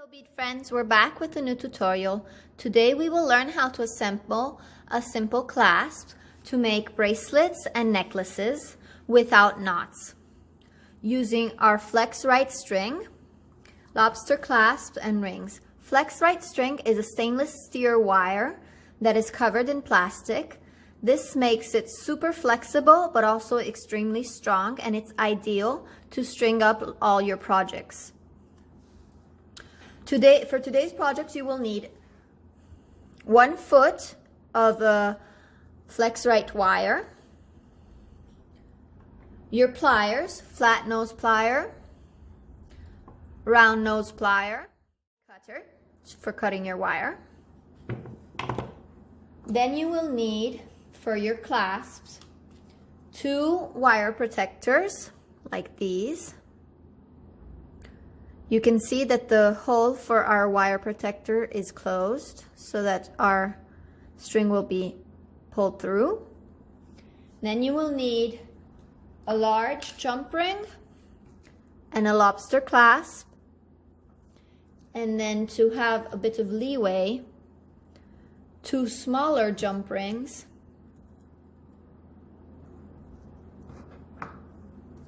Hello bead friends, we're back with a new tutorial. Today we will learn how to assemble a simple clasp to make bracelets and necklaces without knots. Using our Flexrite string, lobster clasp and rings. Flexrite string is a stainless steel wire that is covered in plastic. This makes it super flexible but also extremely strong, and it's ideal to string up all your projects. For today's project, you will need 1 foot of Flexrite wire, your pliers, flat nose plier, round nose plier, cutter for cutting your wire. Then you will need, for your clasps, 2 wire protectors like these. You can see that the hole for our wire protector is closed so that our string will be pulled through. Then you will need a large jump ring and a lobster clasp. And then to have a bit of leeway, 2 smaller jump rings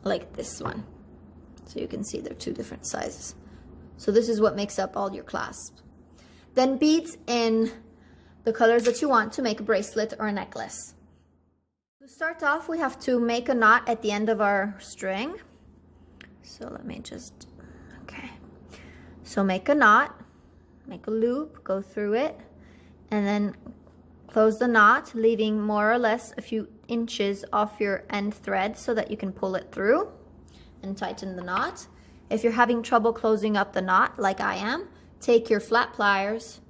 like this one. So you can see they're 2 different sizes. So this is what makes up all your clasps. Then beads in the colors that you want to make a bracelet or a necklace. To start off, we have to make a knot at the end of our string. So let me just, okay. So make a knot, make a loop, go through it, and then close the knot, leaving more or less a few inches off your end thread so that you can pull it through and tighten the knot. If you're having trouble closing up the knot like I am, take your flat pliers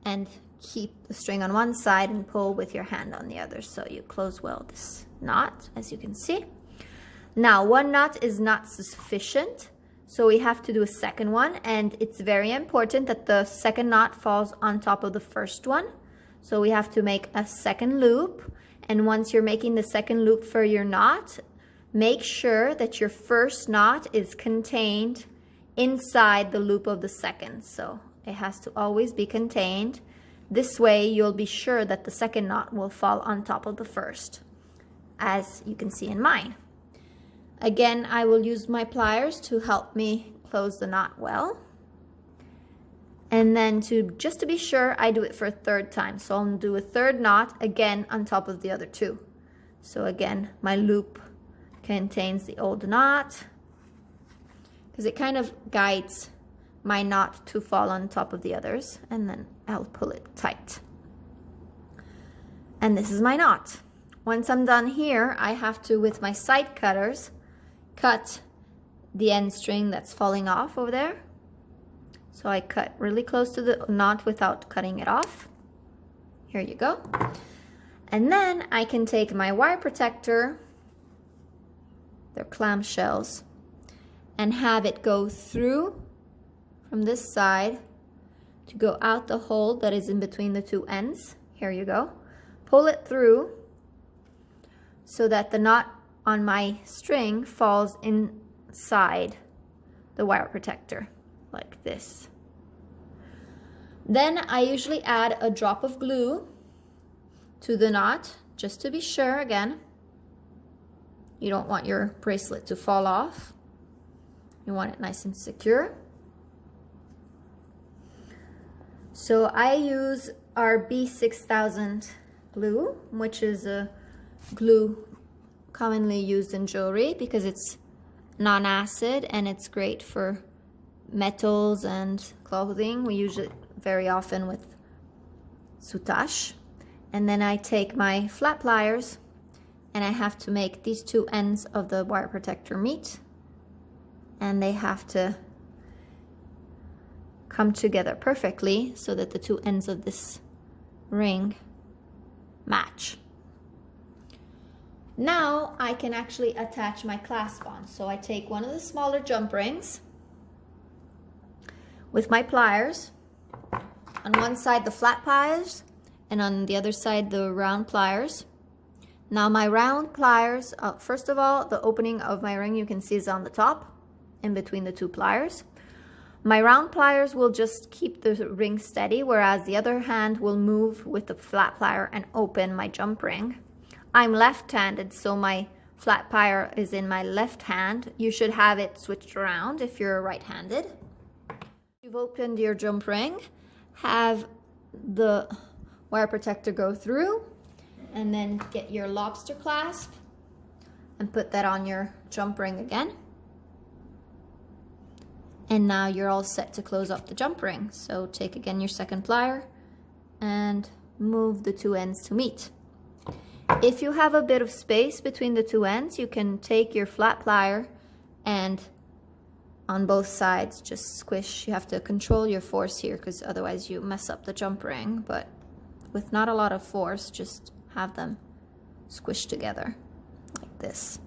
and keep the string on one side and pull with your hand on the other so you close well this knot, as you can see. Now, 1 knot is not sufficient, so we have to do a second one, and it's very important that the second knot falls on top of the first one. So we have to make a second loop, and once you're making the second loop for your knot, make sure that your first knot is contained inside the loop of the second. So it has to always be contained. This way you'll be sure that the second knot will fall on top of the first, as you can see in mine. Again, I will use my pliers to help me close the knot well. And then just to be sure, I do it for a 3rd time. So I'll do a 3rd knot again on top of the other 2. So again, my loop contains the old knot, because it kind of guides my knot to fall on top of the others, and then I'll pull it tight. And this is my knot. Once I'm done here, I have to, with my side cutters, cut the end string that's falling off over there. So I cut really close to the knot without cutting it off. Here you go. And then I can take my wire protector, they're clamshells, and have it go through from this side to go out the hole that is in between the 2 ends. Here you go. Pull it through so that the knot on my string falls inside the wire protector like this. Then I usually add a drop of glue to the knot just to be sure. Again, you don't want your bracelet to fall off. You want it nice and secure. So I use our B6000 glue, which is a glue commonly used in jewelry because it's non-acid and it's great for metals and clothing. We use it very often with soutache. And then I take my flat pliers and I have to make these 2 ends of the wire protector meet, and they have to come together perfectly so that the 2 ends of this ring match. Now I can actually attach my clasp on. So I take one of the smaller jump rings with my pliers, on one side the flat pliers and on the other side the round pliers. Now my round pliers, first of all, the opening of my ring you can see is on the top in between the 2 pliers. My round pliers will just keep the ring steady, whereas the other hand will move with the flat plier and open my jump ring. I'm left-handed, so my flat plier is in my left hand. You should have it switched around if you're right-handed. You've opened your jump ring, have the wire protector go through, and then get your lobster clasp and put that on your jump ring again. And now you're all set to close up the jump ring. So take again your second plier and move the two ends to meet. If you have a bit of space between the two ends, you can take your flat plier and on both sides just squish. You have to control your force here because otherwise you mess up the jump ring, but with not a lot of force, just have them squish together like this.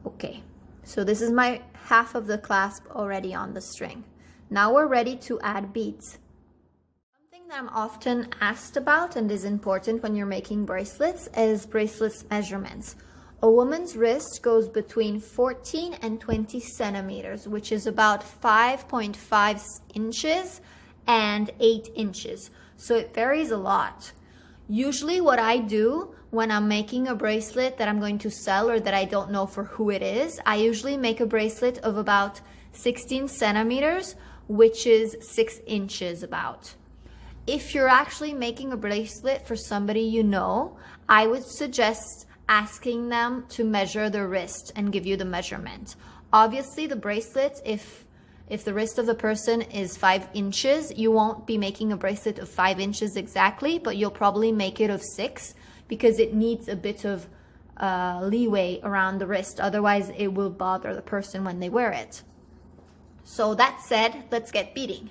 Okay, so this is my half of the clasp already on the string. Now we're ready to add beads. Something that I'm often asked about and is important when you're making bracelets is bracelets measurements. A woman's wrist goes between 14 and 20 centimeters, which is about 5.5 inches and 8 inches. So it varies a lot. Usually what I do when I'm making a bracelet that I'm going to sell or that I don't know for who it is, I usually make a bracelet of about 16 centimeters, which is 6 inches about. If you're actually making a bracelet for somebody you know, I would suggest asking them to measure the wrist and give you the measurement. Obviously the bracelet, if the wrist of the person is 5 inches, you won't be making a bracelet of 5 inches exactly, but you'll probably make it of 6 because it needs a bit of leeway around the wrist. Otherwise it will bother the person when they wear it. So that said, let's get beading.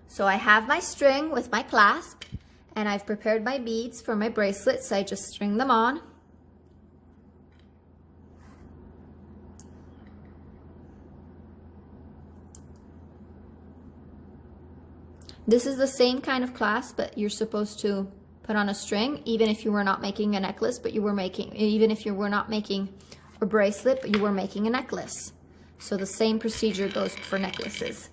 So I have my string with my clasp and I've prepared my beads for my bracelet, so I just string them on. This is the same kind of clasp, but you're supposed to put on a string, even if you were not making a necklace, but you were making, even if you were not making a bracelet, but you were making a necklace. So the same procedure goes for necklaces.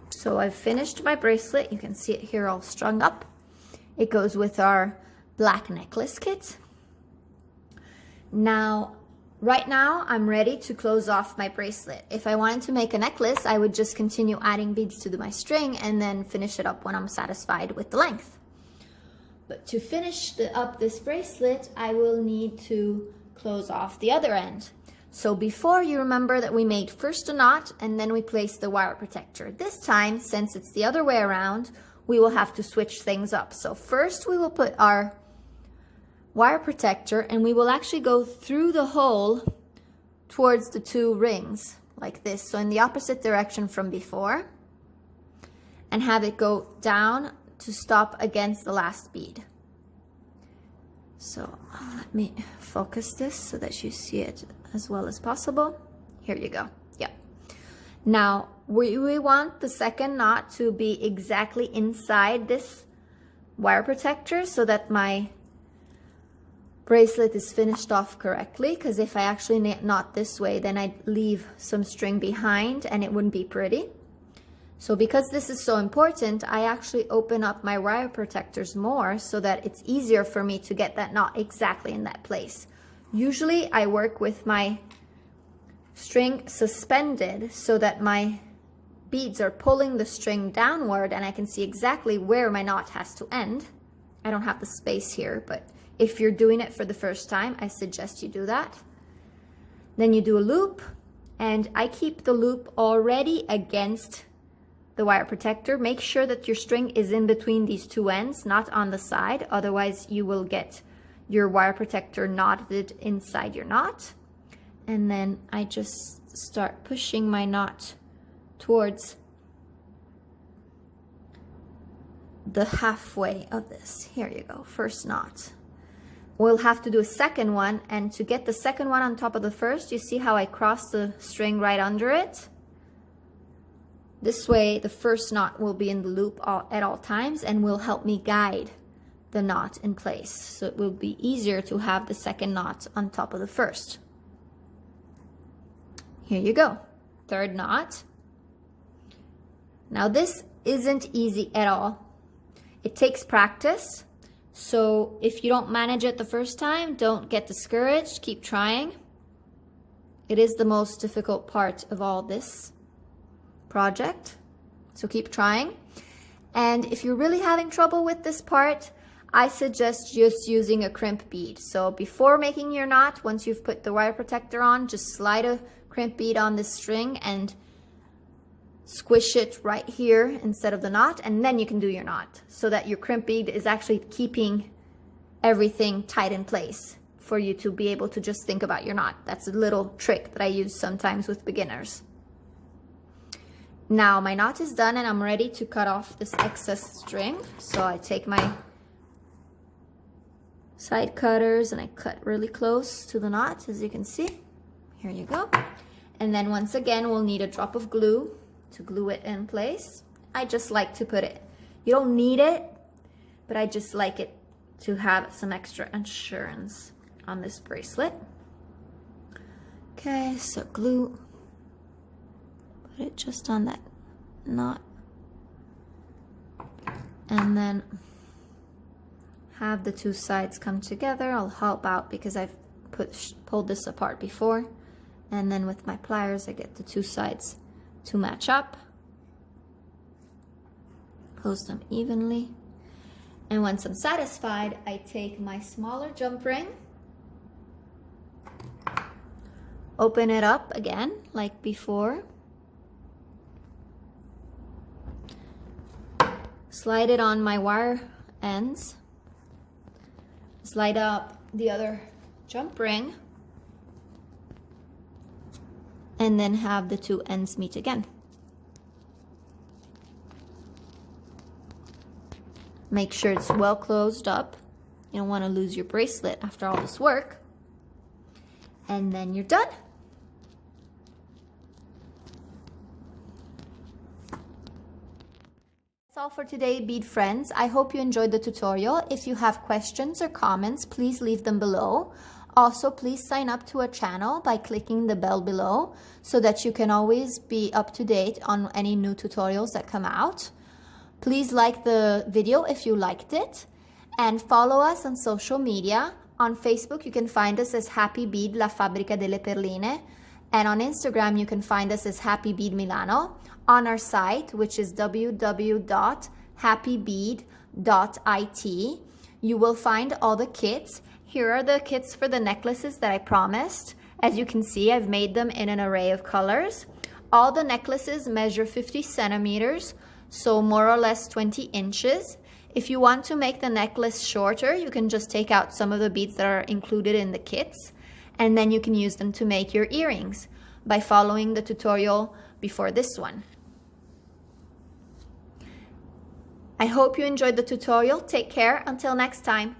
So I've finished my bracelet. You can see it here all strung up. It goes with our black necklace kit. Now, right now, I'm ready to close off my bracelet. If I wanted to make a necklace, I would just continue adding beads to my string and then finish it up when I'm satisfied with the length. But to finish up this bracelet, I will need to close off the other end. So before, you remember that we made first a knot and then we placed the wire protector. This time, since it's the other way around, we will have to switch things up. So first we will put our wire protector and we will actually go through the hole towards the two rings like this. So in the opposite direction from before, and have it go down to stop against the last bead. So let me focus this so that you see it as well as possible. Here you go. Yeah. Now we want the second knot to be exactly inside this wire protector so that my bracelet is finished off correctly, because if I actually knot this way, then I'd leave some string behind and it wouldn't be pretty. So because this is so important, I actually open up my wire protectors more so that it's easier for me to get that knot exactly in that place. Usually I work with my string suspended so that my beads are pulling the string downward and I can see exactly where my knot has to end. I don't have the space here, but if you're doing it for the first time, I suggest you do that. Then you do a loop, and I keep the loop already against the wire protector, make sure that your string is in between these two ends, not on the side. Otherwise, you will get your wire protector knotted inside your knot. And then I just start pushing my knot towards the halfway of this. Here you go, first knot. We'll have to do a second one, and to get the second one on top of the first, you see how I cross the string right under it? This way, the first knot will be in the loop at all times and will help me guide the knot in place. So it will be easier to have the second knot on top of the first. Here you go, third knot. Now this isn't easy at all. It takes practice. So if you don't manage it the first time, don't get discouraged, keep trying. It is the most difficult part of all this project, so keep trying. And if you're really having trouble with this part, I suggest just using a crimp bead. So before making your knot, once you've put the wire protector on, just slide a crimp bead on this string and squish it right here instead of the knot, and then you can do your knot, so that your crimp bead is actually keeping everything tight in place for you to be able to just think about your knot. That's a little trick that I use sometimes with beginners. Now my knot is done and I'm ready to cut off this excess string. So I take my side cutters and I cut really close to the knot, as you can see. Here you go. And then once again, we'll need a drop of glue to glue it in place. I just like to put it, you don't need it, but I just like it to have some extra insurance on this bracelet. Okay, so glue, put it just on that knot, and then have the two sides come together. I'll help out because I've pulled this apart before, and then with my pliers I get the two sides to match up. Close them evenly. And once I'm satisfied, I take my smaller jump ring, open it up again like before, slide it on my wire ends, slide up the other jump ring, and then have the two ends meet again. Make sure it's well closed up. You don't want to lose your bracelet after all this work. And then you're done. That's all for today, bead friends. I hope you enjoyed the tutorial. If you have questions or comments, please leave them below. Also, please sign up to our channel by clicking the bell below so that you can always be up to date on any new tutorials that come out. Please like the video if you liked it, and follow us on social media. On Facebook, you can find us as Happy Bead La Fabbrica delle Perline, and on Instagram, you can find us as Happy Bead Milano. On our site, which is www.happybead.it, you will find all the kits. Here are the kits for the necklaces that I promised. As you can see, I've made them in an array of colors. All the necklaces measure 50 centimeters, so more or less 20 inches. If you want to make the necklace shorter, you can just take out some of the beads that are included in the kits, and then you can use them to make your earrings by following the tutorial before this one. I hope you enjoyed the tutorial. Take care until next time.